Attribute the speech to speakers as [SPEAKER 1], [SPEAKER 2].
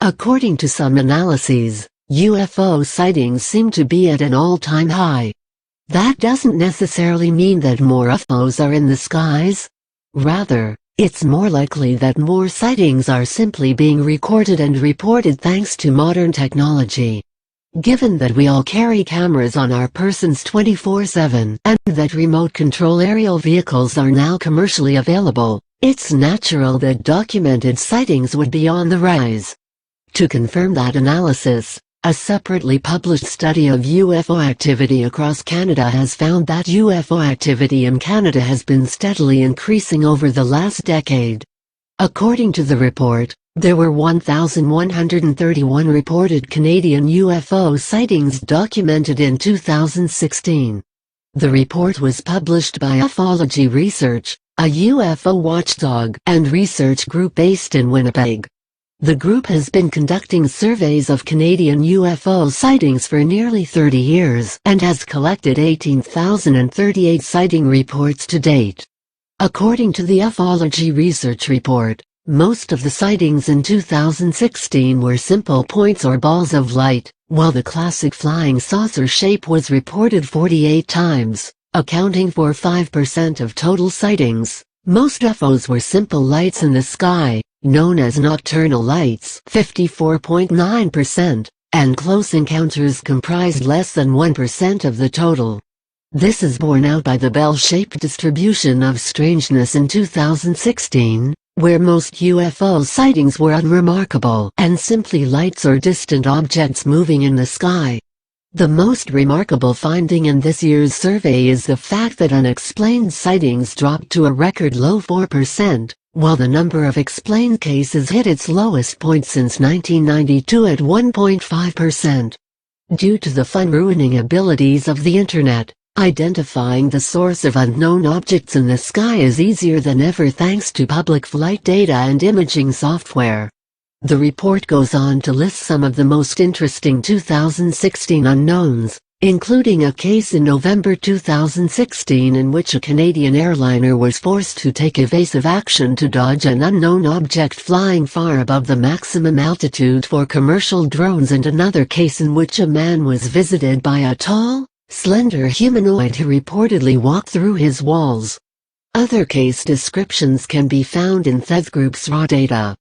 [SPEAKER 1] According to some analyses, UFO sightings seem to be at an all-time high. That doesn't necessarily mean that more UFOs are in the skies. Rather, it's more likely that more sightings are simply being recorded and reported thanks to modern technology. Given that we all carry cameras on our persons 24/7, and that remote control aerial vehicles are now commercially available, it's natural that documented sightings would be on the rise. To confirm that analysis, a separately published study of UFO activity across Canada has found that UFO activity in Canada has been steadily increasing over the last decade. According to the report, there were 1,131 reported Canadian UFO sightings documented in 2016. The report was published by Ufology Research, a UFO watchdog and research group based in Winnipeg. The group has been conducting surveys of Canadian UFO sightings for nearly 30 years and has collected 18,038 sighting reports to date. According to the Ufology Research report, most of the sightings in 2016 were simple points or balls of light, while the classic flying saucer shape was reported 48 times, accounting for 5% of total sightings. Most UFOs were simple lights in the sky, known as nocturnal lights, 54.9%, and close encounters comprised less than 1% of the total. This is borne out by the bell-shaped distribution of strangeness in 2016, where most UFO sightings were unremarkable and simply lights or distant objects moving in the sky. The most remarkable finding in this year's survey is the fact that unexplained sightings dropped to a record low 4%, while the number of explained cases hit its lowest point since 1992 at 1.5%. Due to the fun-ruining abilities of the Internet, identifying the source of unknown objects in the sky is easier than ever thanks to public flight data and imaging software. The report goes on to list some of the most interesting 2016 unknowns, including a case in November 2016 in which a Canadian airliner was forced to take evasive action to dodge an unknown object flying far above the maximum altitude for commercial drones, and another case in which a man was visited by a tall, slender humanoid who reportedly walked through his walls. Other case descriptions can be found in Theth Group's raw data.